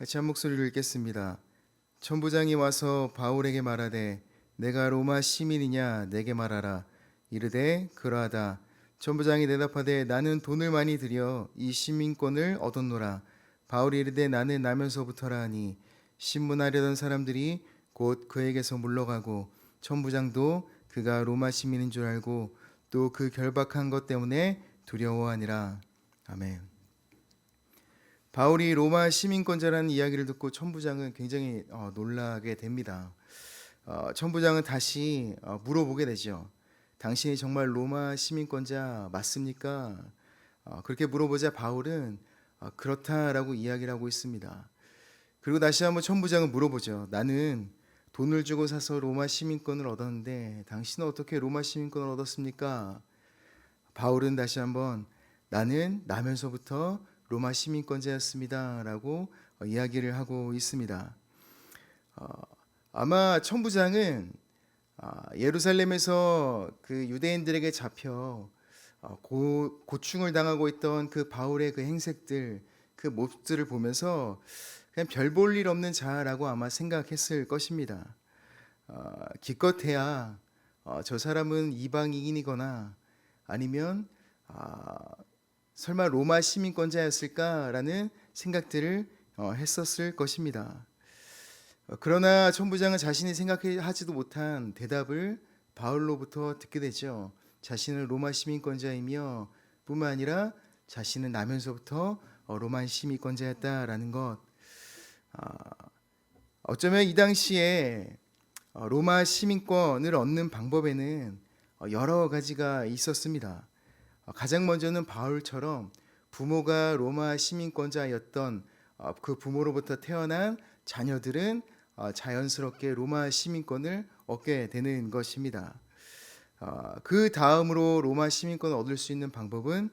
같이 한 목소리를 읽겠습니다. 천부장이 와서 바울에게 말하되 내가 로마 시민이냐 내게 말하라. 이르되 그러하다. 천부장이 대답하되 나는 돈을 많이 들여 이 시민권을 얻었노라. 바울이 이르되 나는 나면서부터라 하니 신문하려던 사람들이 곧 그에게서 물러가고 천부장도 그가 로마 시민인 줄 알고 또 그 결박한 것 때문에 두려워하니라. 아멘. 바울이 로마 시민권자라는 이야기를 듣고 천부장은 굉장히 놀라게 됩니다. 천부장은 다시 물어보게 되죠. 당신이 정말 로마 시민권자 맞습니까? 그렇게 물어보자 바울은 그렇다라고 이야기를 하고 있습니다. 그리고 다시 한번 천부장은 물어보죠. 나는 돈을 주고 사서 로마 시민권을 얻었는데 당신은 어떻게 로마 시민권을 얻었습니까? 바울은 다시 한번 나는 나면서부터 로마 시민권자였습니다 라고 이야기를 하고 있습니다. 아마 천부장은 예루살렘에서 그 유대인들에게 잡혀 고충을 당하고 있던 그 바울의 그 행색들, 그 모습들을 보면서 그냥 별 볼 일 없는 자라고 아마 생각했을 것입니다. 기껏해야 저 사람은 이방인이거나 아니면 설마 로마 시민권자였을까라는 생각들을 했었을 것입니다. 그러나 천부장은 자신이 생각하지도 못한 대답을 바울로부터 듣게 되죠. 자신은 로마 시민권자이며 뿐만 아니라 자신은 나면서부터 로마 시민권자였다라는 것. 어쩌면 이 당시에 로마 시민권을 얻는 방법에는 여러 가지가 있었습니다. 가장 먼저는 바울처럼 부모가 로마 시민권자였던 그 부모로부터 태어난 자녀들은 자연스럽게 로마 시민권을 얻게 되는 것입니다. 그 다음으로 로마 시민권을 얻을 수 있는 방법은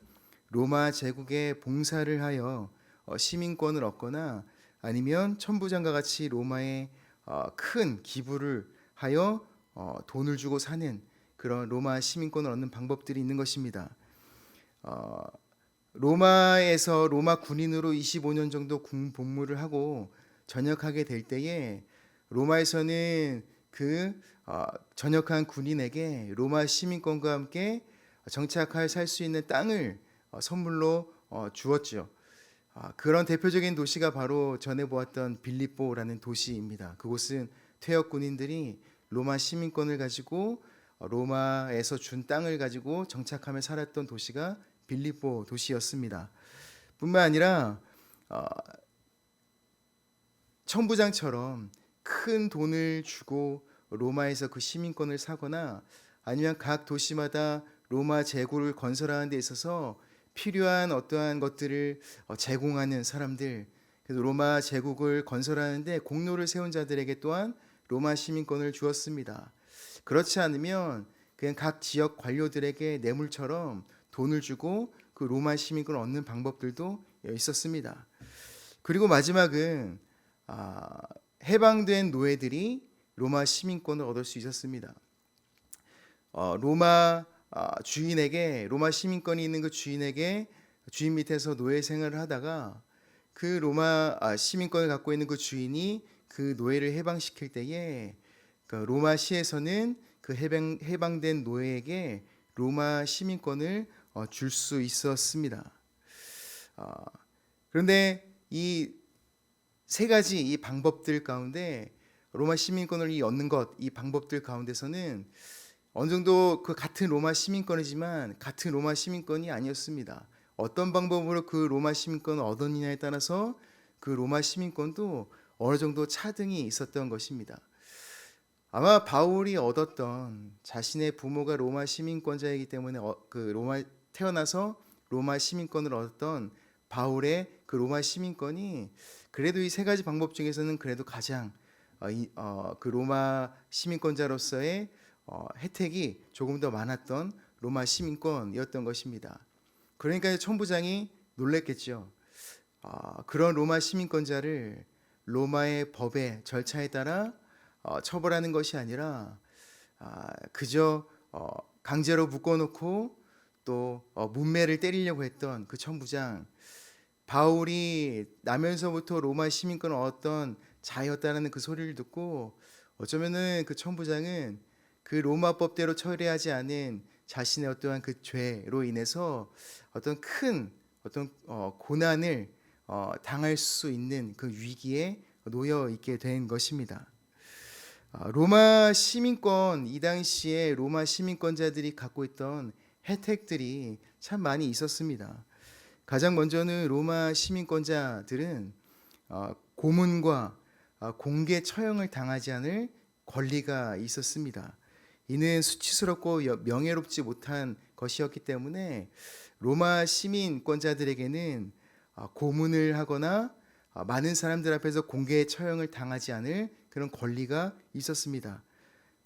로마 제국에 봉사를 하여 시민권을 얻거나 아니면 천부장과 같이 로마에 큰 기부를 하여 돈을 주고 사는 그런 로마 시민권을 얻는 방법들이 있는 것입니다. 로마에서 로마 군인으로 25년 정도 군 복무를 하고 전역하게 될 때에 로마에서는 그 전역한 군인에게 로마 시민권과 함께 정착할 살 수 있는 땅을 선물로 주었죠. 그런 대표적인 도시가 바로 전에 보았던 빌립보라는 도시입니다. 그곳은 퇴역 군인들이 로마 시민권을 가지고 로마에서 준 땅을 가지고 정착하며 살았던 도시가 빌립보 도시였습니다. 뿐만 아니라 천부장처럼 큰 돈을 주고 로마에서 그 시민권을 사거나 아니면 각 도시마다 로마 제국을 건설하는 데 있어서 필요한 어떠한 것들을 제공하는 사람들, 그래서 로마 제국을 건설하는데 공로를 세운 자들에게 또한 로마 시민권을 주었습니다. 그렇지 않으면 그냥 각 지역 관료들에게 뇌물처럼 돈을 주고 그 로마 시민권을 얻는 방법들도 있었습니다. 그리고 마지막은 해방된 노예들이 로마 시민권을 얻을 수 있었습니다. 로마 주인에게 로마 시민권이 있는 그 주인에게 주인 밑에서 노예 생활을 하다가 그 로마 시민권을 갖고 있는 그 주인이 그 노예를 해방시킬 때에 그 로마 시에서는 그 해방된 노예에게 로마 시민권을 줄 수 있었습니다. 그런데 이 세 가지 이 방법들 가운데 로마 시민권을 얻는 것, 이 방법들 가운데서는 어느 정도 그 같은 로마 시민권이지만 같은 로마 시민권이 아니었습니다. 어떤 방법으로 그 로마 시민권을 얻었느냐에 따라서 그 로마 시민권도 어느 정도 차등이 있었던 것입니다. 아마 바울이 얻었던 자신의 부모가 로마 시민권자이기 때문에 태어나서 로마 시민권을 얻었던 바울의 그 로마 시민권이 그래도 이 세 가지 방법 중에서는 그래도 가장 그 로마 시민권자로서의 혜택이 조금 더 많았던 로마 시민권이었던 것입니다. 그러니까 천부장이 놀랬겠죠. 그런 로마 시민권자를 로마의 법의 절차에 따라 처벌하는 것이 아니라 그저 강제로 묶어놓고 또 문매를 때리려고 했던 그 천부장, 바울이 나면서부터 로마 시민권을 얻었던 자였다는 그 소리를 듣고 어쩌면은 그 천부장은 그 로마법대로 처리하지 않은 자신의 어떠한 그 죄로 인해서 어떤 큰 어떤 고난을 당할 수 있는 그 위기에 놓여 있게 된 것입니다. 로마 시민권, 이 당시에 로마 시민권자들이 갖고 있던 혜택들이 참 많이 있었습니다. 가장 먼저는 로마 시민권자들은 고문과 공개 처형을 당하지 않을 권리가 있었습니다. 이는 수치스럽고 명예롭지 못한 것이었기 때문에 로마 시민권자들에게는 고문을 하거나 많은 사람들 앞에서 공개 처형을 당하지 않을 그런 권리가 있었습니다.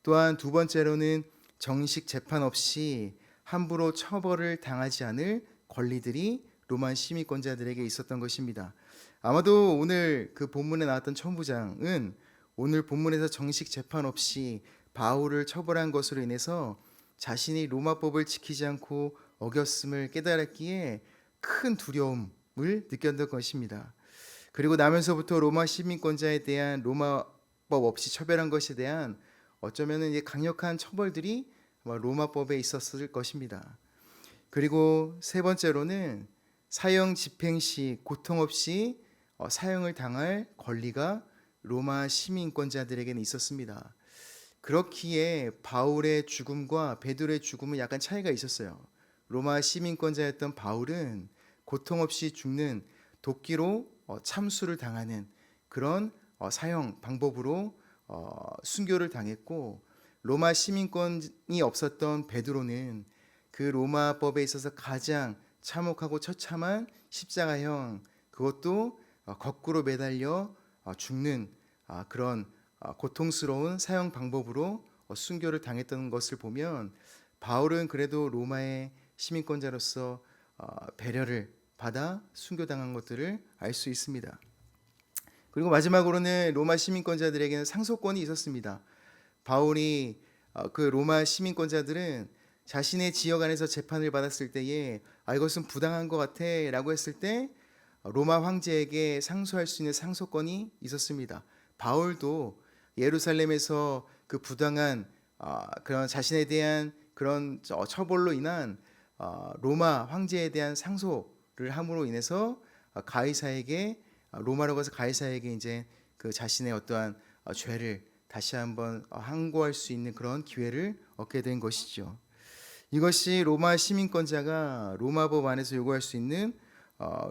또한 두 번째로는 정식 재판 없이 함부로 처벌을 당하지 않을 권리들이 로마 시민권자들에게 있었던 것입니다. 아마도 오늘 그 본문에 나왔던 천부장은 오늘 본문에서 정식 재판 없이 바울을 처벌한 것으로 인해서 자신이 로마법을 지키지 않고 어겼음을 깨달았기에 큰 두려움을 느꼈던 것입니다. 그리고 나면서부터 로마 시민권자에 대한 로마법 없이 처벌한 것에 대한 어쩌면 강력한 처벌들이 로마법에 있었을 것입니다. 그리고 세 번째로는 사형 집행 시 고통 없이 사형을 당할 권리가 로마 시민권자들에게는 있었습니다. 그렇기에 바울의 죽음과 베드로의 죽음은 약간 차이가 있었어요. 로마 시민권자였던 바울은 고통 없이 죽는 도끼로 참수를 당하는 그런 사형 방법으로 순교를 당했고, 로마 시민권이 없었던 베드로는 그 로마법에 있어서 가장 참혹하고 처참한 십자가형, 그것도 거꾸로 매달려 죽는 그런 고통스러운 사형 방법으로 순교를 당했던 것을 보면 바울은 그래도 로마의 시민권자로서 배려를 받아 순교당한 것들을 알 수 있습니다. 그리고 마지막으로는 로마 시민권자들에게는 상속권이 있었습니다. 바울이 그 로마 시민권자들은 자신의 지역 안에서 재판을 받았을 때에 이것은 부당한 것 같아 라고 했을 때 로마 황제에게 상소할 수 있는 상소권이 있었습니다. 바울도 예루살렘에서 그 부당한 그런 자신에 대한 그런 처벌로 인한 로마 황제에 대한 상소를 함으로 인해서 가이사에게 로마로 가서 가이사에게 이제 그 자신의 어떠한 죄를 다시 한번 항고할 수 있는 그런 기회를 얻게 된 것이죠. 이것이 로마 시민권자가 로마법 안에서 요구할 수 있는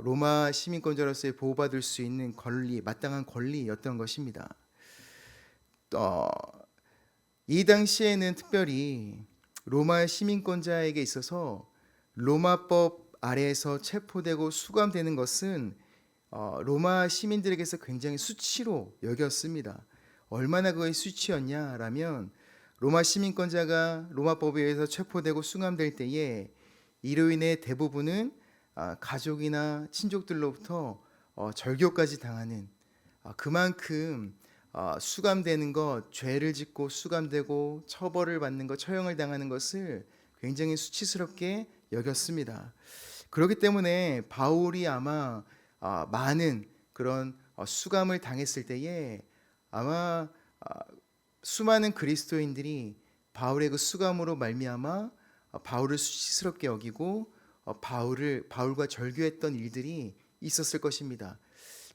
로마 시민권자로서의 보호받을 수 있는 권리, 마땅한 권리였던 것입니다. 이 당시에는 특별히 로마 시민권자에게 있어서 로마법 아래에서 체포되고 수감되는 것은 로마 시민들에게서 굉장히 수치로 여겼습니다. 얼마나 그것이 수치였냐라면 로마 시민권자가 로마법에 의해서 체포되고 수감될 때에 이로 인해 대부분은 가족이나 친족들로부터 절교까지 당하는, 그만큼 수감되는 것, 죄를 짓고 수감되고 처벌을 받는 것, 처형을 당하는 것을 굉장히 수치스럽게 여겼습니다. 그렇기 때문에 바울이 아마 많은 그런 수감을 당했을 때에 아마 수많은 그리스도인들이 바울의 그 수감으로 말미암아 바울을 수치스럽게 여기고 바울과 절교했던 일들이 있었을 것입니다.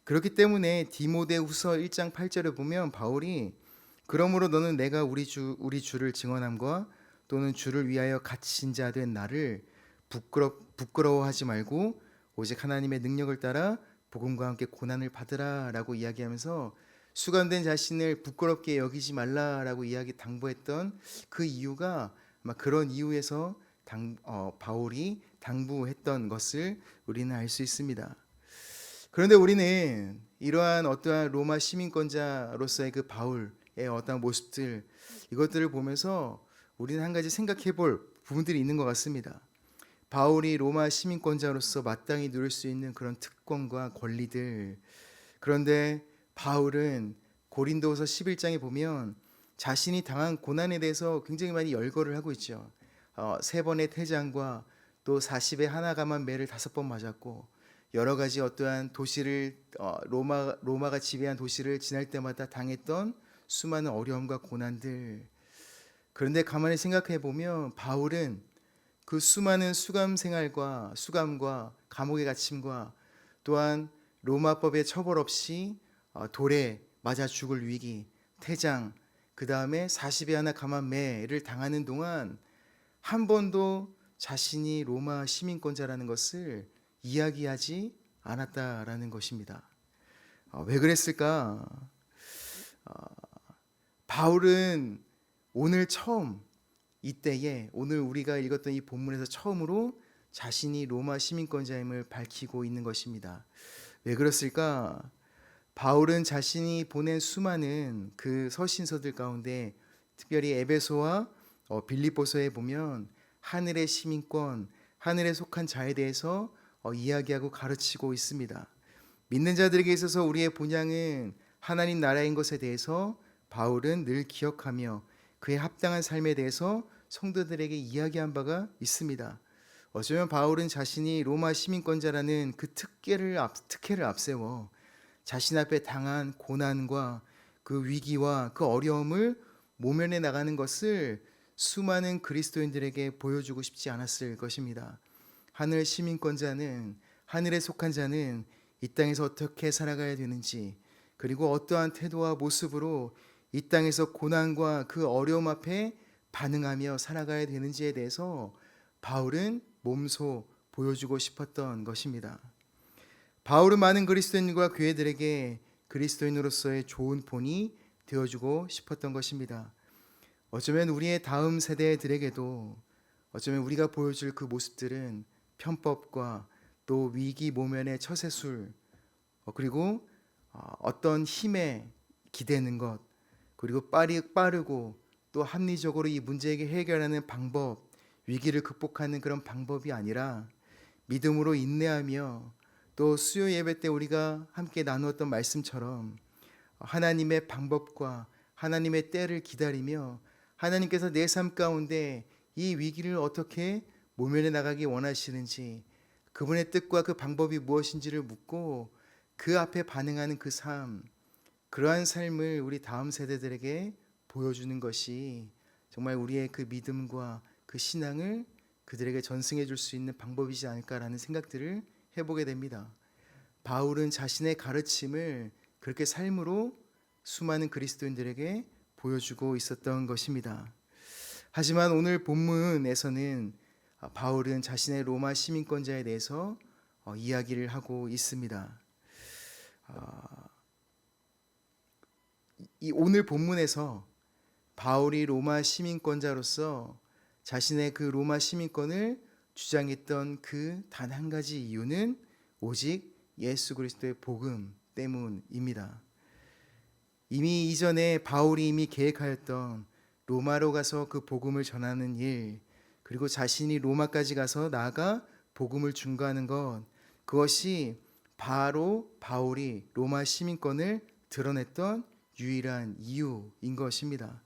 그렇기 때문에 디모데후서 1장 8절에 보면 바울이 그러므로 너는 내가 우리 주를 증언함과 또는 주를 위하여 갇힌 자 된 나를 부끄러워하지 말고 오직 하나님의 능력을 따라 복음과 함께 고난을 받으라라고 이야기하면서 수감된 자신을 부끄럽게 여기지 말라라고 당부했던 그 이유가 아마 그런 이유에서 바울이 당부했던 것을 우리는 알 수 있습니다. 그런데 우리는 이러한 어떠한 로마 시민권자로서의 그 바울의 어떠한 모습들, 이것들을 보면서 우리는 한 가지 생각해 볼 부분들이 있는 것 같습니다. 바울이 로마 시민권자로서 마땅히 누릴 수 있는 그런 특권과 권리들, 그런데 바울은 고린도후서 11장에 보면 자신이 당한 고난에 대해서 굉장히 많이 열거를 하고 있죠. 3번의 태장과 또 40에 하나 감한 매를 5번 맞았고, 여러 가지 어떠한 도시를 로마가 지배한 도시를 지날 때마다 당했던 수많은 어려움과 고난들. 그런데 가만히 생각해 보면 바울은 그 수많은 수감과 감옥의 갇힘과 또한 로마법의 처벌 없이 돌에 맞아 죽을 위기, 태장, 그 다음에 40에 하나 감한 매를 당하는 동안 한 번도 자신이 로마 시민권자라는 것을 이야기하지 않았다라는 것입니다. 왜 그랬을까? 바울은 오늘 처음 이때에 오늘 우리가 읽었던 이 본문에서 처음으로 자신이 로마 시민권자임을 밝히고 있는 것입니다. 왜 그랬을까? 바울은 자신이 보낸 수많은 그 서신서들 가운데 특별히 에베소와 빌립보서에 보면 하늘의 시민권, 하늘에 속한 자에 대해서 이야기하고 가르치고 있습니다. 믿는 자들에게 있어서 우리의 본향은 하나님 나라인 것에 대해서 바울은 늘 기억하며 그의 합당한 삶에 대해서 성도들에게 이야기한 바가 있습니다. 어쩌면 바울은 자신이 로마 시민권자라는 그 특혜를 앞세워 자신 앞에 당한 고난과 그 위기와 그 어려움을 모면해 나가는 것을 수많은 그리스도인들에게 보여주고 싶지 않았을 것입니다. 하늘 시민권자는, 하늘에 속한 자는 이 땅에서 어떻게 살아가야 되는지, 그리고 어떠한 태도와 모습으로 이 땅에서 고난과 그 어려움 앞에 반응하며 살아가야 되는지에 대해서 바울은 몸소 보여주고 싶었던 것입니다. 바울은 많은 그리스도인과 교회들에게 그리스도인으로서의 좋은 본이 되어주고 싶었던 것입니다. 어쩌면 우리의 다음 세대들에게도 어쩌면 우리가 보여줄 그 모습들은 편법과 또 위기 모면의 처세술, 그리고 어떤 힘에 기대는 것, 그리고 빠르고 또 합리적으로 이 문제를 해결하는 방법, 위기를 극복하는 그런 방법이 아니라 믿음으로 인내하며 또 수요 예배 때 우리가 함께 나누었던 말씀처럼 하나님의 방법과 하나님의 때를 기다리며 하나님께서 내 삶 가운데 이 위기를 어떻게 모면해 나가기 원하시는지, 그분의 뜻과 그 방법이 무엇인지를 묻고 그 앞에 반응하는 그 삶, 그러한 삶을 우리 다음 세대들에게 보여주는 것이 정말 우리의 그 믿음과 그 신앙을 그들에게 전승해 줄 수 있는 방법이지 않을까라는 생각들을 해보게 됩니다. 바울은 자신의 가르침을 그렇게 삶으로 수많은 그리스도인들에게 보여주고 있었던 것입니다. 하지만 오늘 본문에서는 바울은 자신의 로마 시민권자에 대해서 이야기를 하고 있습니다. 이 오늘 본문에서 바울이 로마 시민권자로서 자신의 그 로마 시민권을 주장했던 그 단 한 가지 이유는 오직 예수 그리스도의 복음 때문입니다. 이미 이전에 바울이 이미 계획하였던 로마로 가서 그 복음을 전하는 일, 그리고 자신이 로마까지 가서 나아가 복음을 증거하는 것, 그것이 바로 바울이 로마 시민권을 드러냈던 유일한 이유인 것입니다.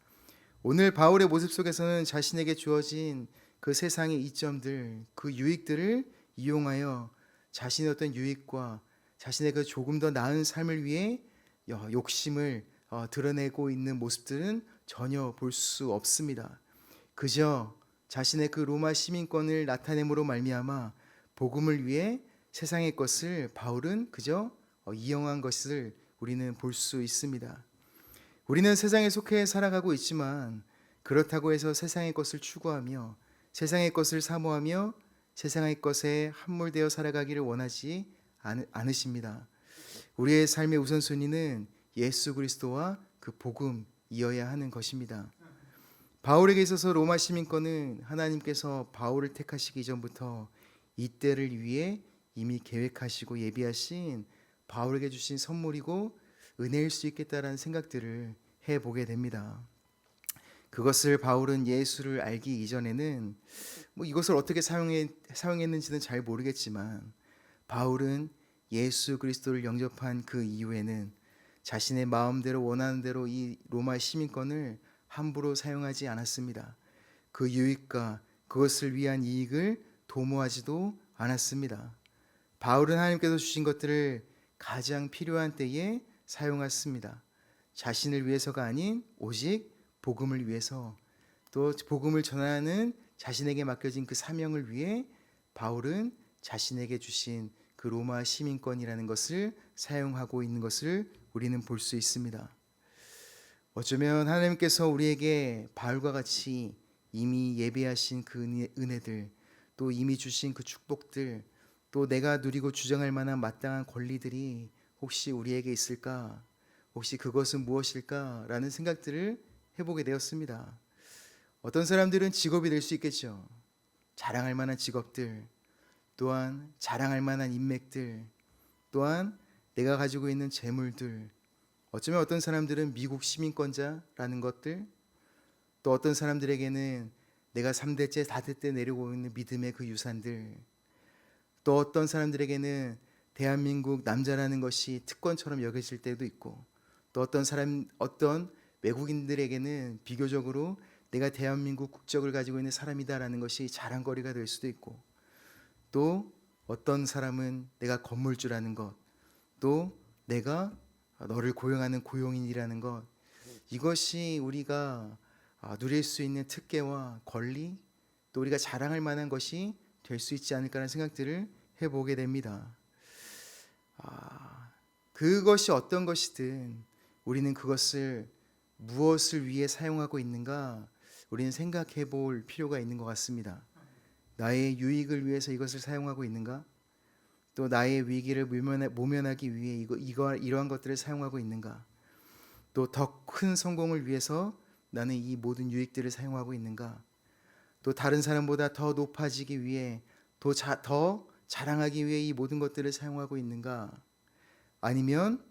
오늘 바울의 모습 속에서는 자신에게 주어진 그 세상의 이점들, 그 유익들을 이용하여 자신의 어떤 유익과 자신의 그 조금 더 나은 삶을 위해 욕심을 드러내고 있는 모습들은 전혀 볼 수 없습니다. 그저 자신의 그 로마 시민권을 나타냄으로 말미암아 복음을 위해 세상의 것을 바울은 그저 이용한 것을 우리는 볼 수 있습니다. 우리는 세상에 속해 살아가고 있지만 그렇다고 해서 세상의 것을 추구하며 세상의 것을 사모하며 세상의 것에 함몰되어 살아가기를 원하지 않으십니다. 우리의 삶의 우선순위는 예수 그리스도와 그 복음이어야 하는 것입니다. 바울에게 있어서 로마 시민권은 하나님께서 바울을 택하시기 전부터 이 때를 위해 이미 계획하시고 예비하신 바울에게 주신 선물이고 은혜일 수 있겠다라는 생각들을 해보게 됩니다. 그것을 바울은 예수를 알기 이전에는 이것을 어떻게 사용했는지는 잘 모르겠지만 바울은 예수 그리스도를 영접한 그 이후에는 자신의 마음대로 원하는 대로 이 로마 시민권을 함부로 사용하지 않았습니다. 그 유익과 그것을 위한 이익을 도모하지도 않았습니다. 바울은 하나님께서 주신 것들을 가장 필요한 때에 사용했습니다. 자신을 위해서가 아닌 오직 복음을 위해서, 또 복음을 전하는 자신에게 맡겨진 그 사명을 위해 바울은 자신에게 주신 그 로마 시민권이라는 것을 사용하고 있는 것을 우리는 볼 수 있습니다. 어쩌면 하나님께서 우리에게 바울과 같이 이미 예배하신 그 은혜들, 또 이미 주신 그 축복들, 또 내가 누리고 주장할 만한 마땅한 권리들이 혹시 우리에게 있을까? 혹시 그것은 무엇일까? 라는 생각들을 해보게 되었습니다. 어떤 사람들은 직업이 될 수 있겠죠. 자랑할 만한 직업들, 또한 자랑할 만한 인맥들, 또한 내가 가지고 있는 재물들, 어쩌면 어떤 사람들은 미국 시민권자라는 것들, 또 어떤 사람들에게는 내가 3대째 4대째 내려오고 있는 믿음의 그 유산들, 또 어떤 사람들에게는 대한민국 남자라는 것이 특권처럼 여겨질 때도 있고, 또 어떤 외국인들에게는 비교적으로 내가 대한민국 국적을 가지고 있는 사람이다라는 것이 자랑거리가 될 수도 있고, 또 어떤 사람은 내가 건물주라는 것, 또 내가 너를 고용하는 고용인이라는 것, 이것이 우리가 누릴 수 있는 특혜와 권리, 또 우리가 자랑할 만한 것이 될 수 있지 않을까라는 생각들을 해보게 됩니다. 그것이 어떤 것이든 우리는 그것을 무엇을 위해 사용하고 있는가 우리는 생각해 볼 필요가 있는 것 같습니다. 나의 유익을 위해서 이것을 사용하고 있는가? 또 나의 위기를 모면하기 위해 이러한 것들을 사용하고 있는가? 또 더 큰 성공을 위해서 나는 이 모든 유익들을 사용하고 있는가? 또 다른 사람보다 더 높아지기 위해 더 자랑하기 위해 이 모든 것들을 사용하고 있는가? 아니면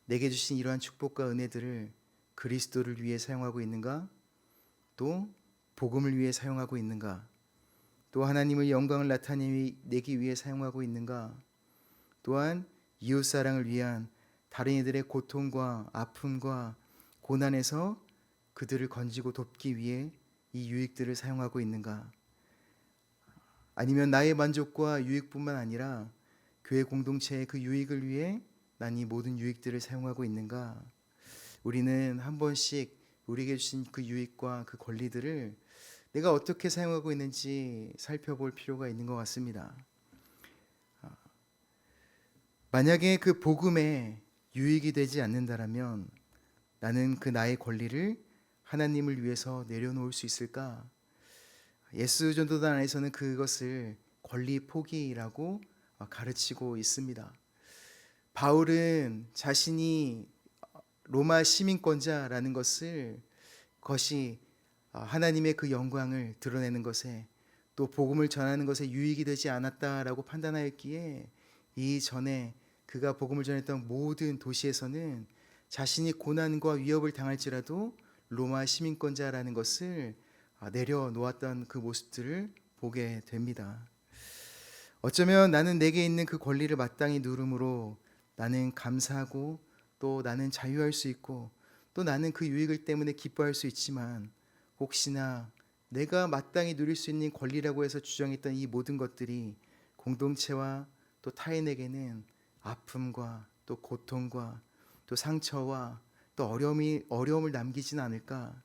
내게 주신 이러한 축복과 은혜들을 그리스도를 위해 사용하고 있는가? 또 복음을 위해 사용하고 있는가? 또 하나님의 영광을 나타내기 위해 사용하고 있는가? 또한 이웃사랑을 위한 다른 이들의 고통과 아픔과 고난에서 그들을 건지고 돕기 위해 이 유익들을 사용하고 있는가? 아니면 나의 만족과 유익뿐만 아니라 교회 공동체의 그 유익을 위해 난 이 모든 유익들을 사용하고 있는가? 우리는 한 번씩 우리에게 주신 그 유익과 그 권리들을 내가 어떻게 사용하고 있는지 살펴볼 필요가 있는 것 같습니다. 만약에 그 복음에 유익이 되지 않는다라면 나는 그 나의 권리를 하나님을 위해서 내려놓을 수 있을까? 예수 전도단 안에서는 그것을 권리 포기라고 가르치고 있습니다. 바울은 자신이 로마 시민권자라는 것이 하나님의 그 영광을 드러내는 것에 또 복음을 전하는 것에 유익이 되지 않았다라고 판단하였기에 이전에 그가 복음을 전했던 모든 도시에서는 자신이 고난과 위협을 당할지라도 로마 시민권자라는 것을 내려놓았던 그 모습들을 보게 됩니다. 어쩌면 나는 내게 있는 그 권리를 마땅히 누름으로 나는 감사하고 또 나는 자유할 수 있고 또 나는 그 유익을 때문에 기뻐할 수 있지만 혹시나 내가 마땅히 누릴 수 있는 권리라고 해서 주장했던 이 모든 것들이 공동체와 또 타인에게는 아픔과 또 고통과 또 상처와 또 어려움을 남기진 않을까?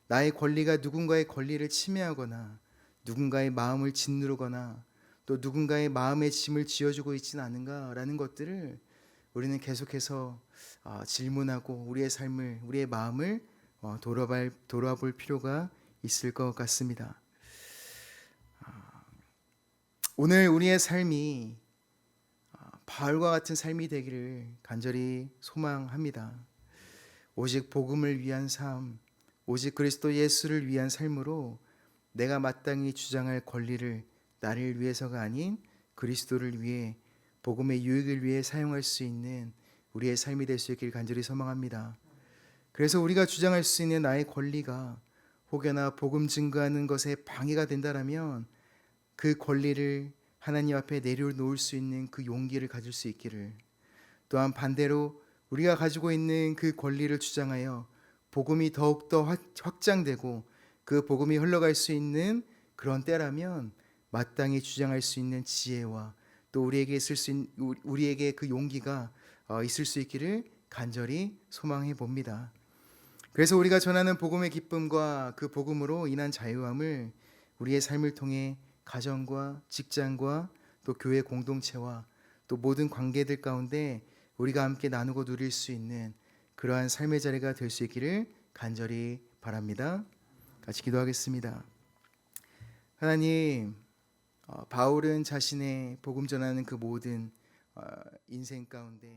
나의 권리가 누군가의 권리를 침해하거나 누군가의 마음을 짓누르거나 또 누군가의 마음의 짐을 지어주고 있지는 않은가라는 것들을 우리는 계속해서 질문하고 우리의 마음을 돌아볼 필요가 있을 것 같습니다. 오늘 우리의 삶이 바울과 같은 삶이 되기를 간절히 소망합니다. 오직 복음을 위한 삶, 오직 그리스도 예수를 위한 삶으로 내가 마땅히 주장할 권리를 나를 위해서가 아닌 그리스도를 위해 복음의 유익을 위해 사용할 수 있는 우리의 삶이 될 수 있기를 간절히 소망합니다. 그래서 우리가 주장할 수 있는 나의 권리가 혹여나 복음 증거하는 것에 방해가 된다라면 그 권리를 하나님 앞에 내려놓을 수 있는 그 용기를 가질 수 있기를, 또한 반대로 우리가 가지고 있는 그 권리를 주장하여 복음이 더욱더 확장되고 그 복음이 흘러갈 수 있는 그런 때라면 마땅히 주장할 수 있는 지혜와 또 우리에게 우리에게 그 용기가 있을 수 있기를 간절히 소망해 봅니다. 그래서 우리가 전하는 복음의 기쁨과 그 복음으로 인한 자유함을 우리의 삶을 통해 가정과 직장과 또 교회 공동체와 또 모든 관계들 가운데 우리가 함께 나누고 누릴 수 있는 그러한 삶의 자리가 될 수 있기를 간절히 바랍니다. 같이 기도하겠습니다. 하나님, 바울은 자신의 복음 전하는 그 모든 인생 가운데